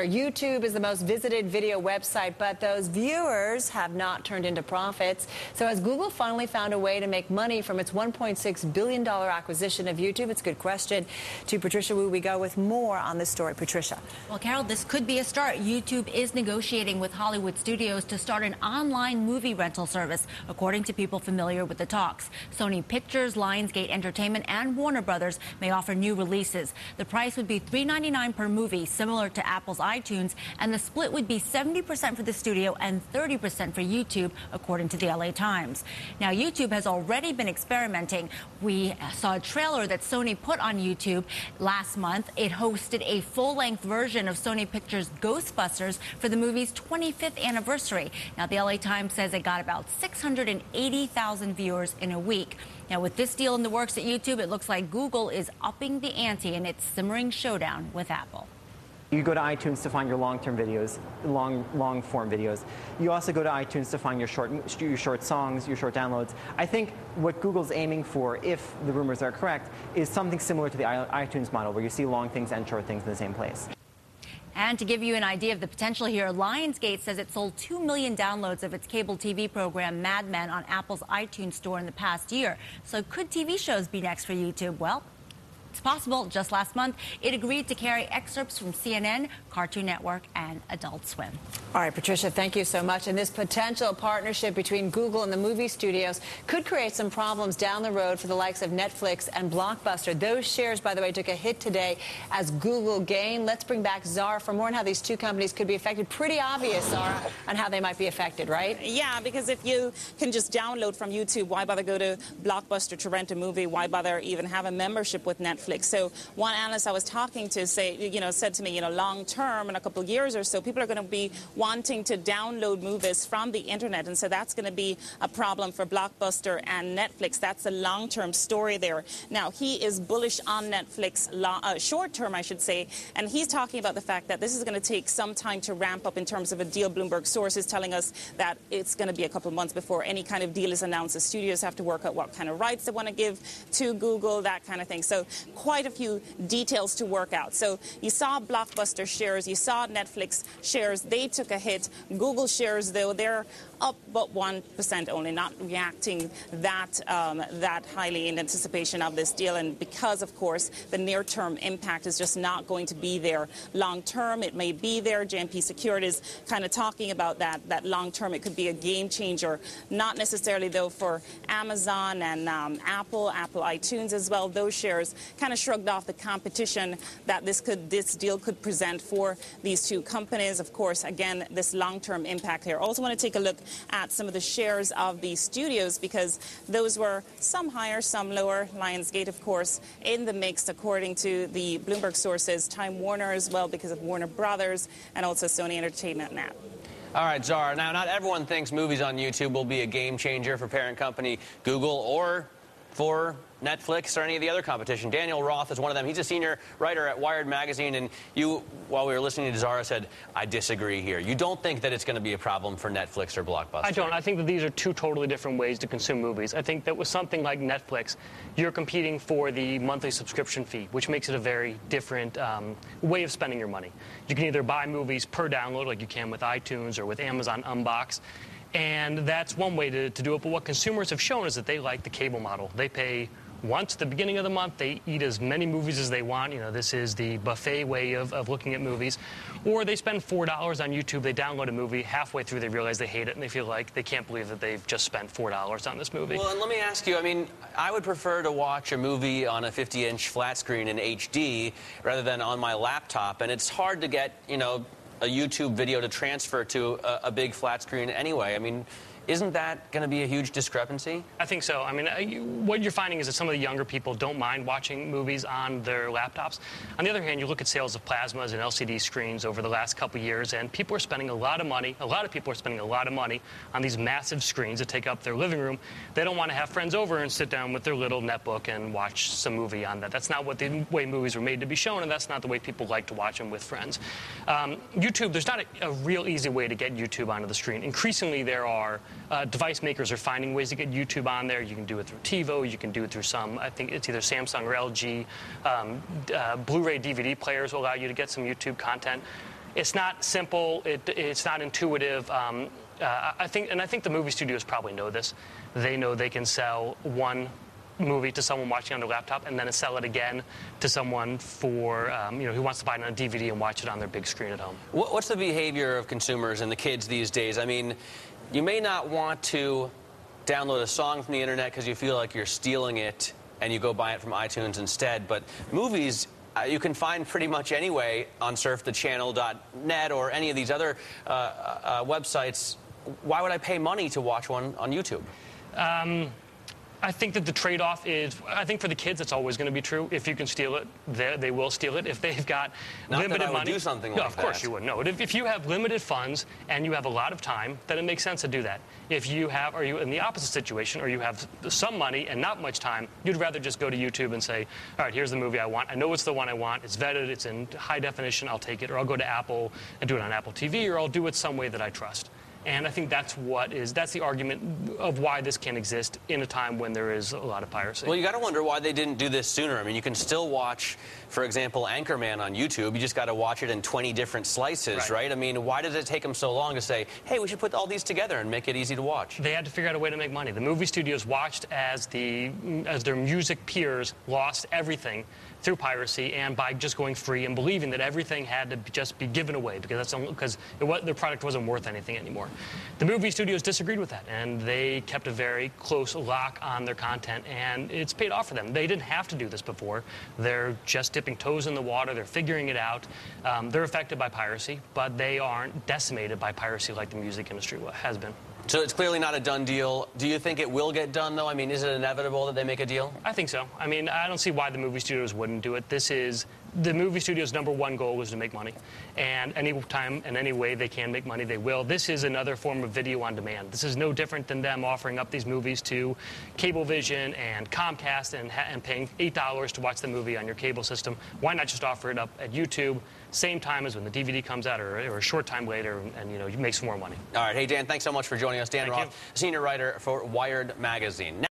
YouTube is the most visited video website, but those viewers have not turned into profits. So has Google finally found a way to make money from its $1.6 billion acquisition of YouTube? It's a good question. To Patricia Wu, we go with more on this story. Patricia. Well, Carol, this could be a start. YouTube is negotiating with Hollywood studios to start an online movie rental service, according to people familiar with the talks. Sony Pictures, Lionsgate Entertainment, and Warner Brothers may offer new releases. The price would be $3.99 per movie, similar to Apple's iTunes, and the split would be 70% for the studio and 30% for YouTube, according to the LA Times. Now, YouTube has already been experimenting. We saw a trailer that Sony put on YouTube last month. It hosted a full-length version of Sony Pictures' Ghostbusters for the movie's 25th anniversary. Now, the LA Times says it got about 680,000 viewers in a week. Now, with this deal in the works at YouTube, it looks like Google is upping the ante in its simmering showdown with Apple. You go to iTunes to find your long-term videos, long-form videos. You also go to iTunes to find your short songs, your short downloads. I think what Google's aiming for, if the rumors are correct, is something similar to the iTunes model, where you see long things and short things in the same place. And to give you an idea of the potential here, Lionsgate says it sold 2 million downloads of its cable TV program Mad Men on Apple's iTunes store in the past year. So could TV shows be next for YouTube? Well, it's possible. Just last month, it agreed to carry excerpts from CNN, Cartoon Network, and Adult Swim. All right, Patricia, thank you so much. And this potential partnership between Google and the movie studios could create some problems down the road for the likes of Netflix and Blockbuster. Those shares, by the way, took a hit today as Google gained. Let's bring back Zara for more on how these two companies could be affected. Pretty obvious, Zara, on how they might be affected, right? Yeah, because if you can just download from YouTube, why bother go to Blockbuster to rent a movie? Why bother even have a membership with Netflix? So one analyst I was talking to said to me, long term, in a couple of years or so, people are going to be wanting to download movies from the internet, and so that's going to be a problem for Blockbuster and Netflix. That's a long-term story there. Now, he is bullish on Netflix, short-term, I should say, and he's talking about the fact that this is going to take some time to ramp up in terms of a deal. Bloomberg sources telling us that it's going to be a couple of months before any kind of deal is announced. The studios have to work out what kind of rights they want to give to Google, that kind of thing. So quite a few details to work out. So you saw Blockbuster shares, you saw Netflix shares, they took a hit. Google shares, though, they're up but 1% only, not reacting that highly in anticipation of this deal. And because, of course, the near-term impact is just not going to be there. Long-term, it may be there. JMP Securities kind of talking about that long-term, it could be a game changer. Not necessarily, though, for Amazon and Apple iTunes as well. Those shares kind of shrugged off the competition that this deal could present for these two companies. Of course, again, this long-term impact here. Also want to take a look at some of the shares of the studios, because those were some higher, some lower. Lionsgate, of course, in the mix, according to the Bloomberg sources. Time Warner as well, because of Warner Brothers, and also Sony Entertainment now. All right, Zara. Now, not everyone thinks movies on YouTube will be a game changer for parent company Google or for Netflix or any of the other competition. Daniel Roth is one of them. He's a senior writer at Wired Magazine, and you, while we were listening to Zara, said, I disagree here. You don't think that it's going to be a problem for Netflix or Blockbuster? I don't. I think that these are two totally different ways to consume movies. I think that with something like Netflix, you're competing for the monthly subscription fee, which makes it a very different way of spending your money. You can either buy movies per download, like you can with iTunes or with Amazon Unbox, and that's one way to do it. But what consumers have shown is that they like the cable model. They pay once at the beginning of the month. They eat as many movies as they want. This is the buffet way of looking at movies. Or they spend $4 on YouTube. They download a movie. Halfway through, they realize they hate it, and they feel like they can't believe that they've just spent $4 on this movie. Well, and let me ask you, I would prefer to watch a movie on a 50-inch flat screen in HD rather than on my laptop, and it's hard to get, a YouTube video to transfer to a big flat screen anyway. Isn't that going to be a huge discrepancy? I think so. What you're finding is that some of the younger people don't mind watching movies on their laptops. On the other hand, you look at sales of plasmas and LCD screens over the last couple of years, and people are spending a lot of money. A lot of people are spending a lot of money on these massive screens that take up their living room. They don't want to have friends over and sit down with their little netbook and watch some movie on that. That's not what the way movies were made to be shown, and that's not the way people like to watch them with friends. YouTube, there's not a real easy way to get YouTube onto the screen. Increasingly, there are device makers are finding ways to get YouTube on there. You can do it through TiVo. You can do it through some, I think it's either Samsung or LG. Blu-ray DVD players will allow you to get some YouTube content. It's not simple. It's not intuitive. I think the movie studios probably know this. They know they can sell one movie to someone watching on their laptop and then sell it again to someone for who wants to buy it on a DVD and watch it on their big screen at home. What's the behavior of consumers and the kids these days? I mean, you may not want to download a song from the internet because you feel like you're stealing it and you go buy it from iTunes instead, but movies you can find pretty much anyway on surfthechannel.net or any of these other websites. Why would I pay money to watch one on YouTube? I think that the trade-off is, I think for the kids, it's always going to be true. If you can steal it, they will steal it. If they've got limited money, would do something like no, of course you wouldn't. No, if you have limited funds and you have a lot of time, then it makes sense to do that. If you have, or you in the opposite situation, or you have some money and not much time, you'd rather just go to YouTube and say, all right, here's the movie I want. I know it's the one I want. It's vetted. It's in high definition. I'll take it. Or I'll go to Apple and do it on Apple TV, or I'll do it some way that I trust. And I think that's the argument of why this can exist in a time when there is a lot of piracy. Well, you got to wonder why they didn't do this sooner. I mean, you can still watch, for example, Anchorman on YouTube. You just got to watch it in 20 different slices, right? I mean, why did it take them so long to say, hey, we should put all these together and make it easy to watch? They had to figure out a way to make money. The movie studios watched as their music peers lost everything through piracy and by just going free and believing that everything had to just be given away because their product wasn't worth anything anymore. The movie studios disagreed with that, and they kept a very close lock on their content, and it's paid off for them. They didn't have to do this before. They're just dipping toes in the water. They're figuring it out. They're affected by piracy, but they aren't decimated by piracy like the music industry has been. So it's clearly not a done deal. Do you think it will get done, though? I mean, is it inevitable that they make a deal? I think so. I mean, I don't see why the movie studios wouldn't do it. The movie studio's #1 goal is to make money. And any time and any way they can make money, they will. This is another form of video on demand. This is no different than them offering up these movies to Cablevision and Comcast and paying $8 to watch the movie on your cable system. Why not just offer it up at YouTube, same time as when the DVD comes out or a short time later, and you make some more money. All right. Hey, Dan, thanks so much for joining us. Dan Thank Roth, you. senior writer for Wired magazine.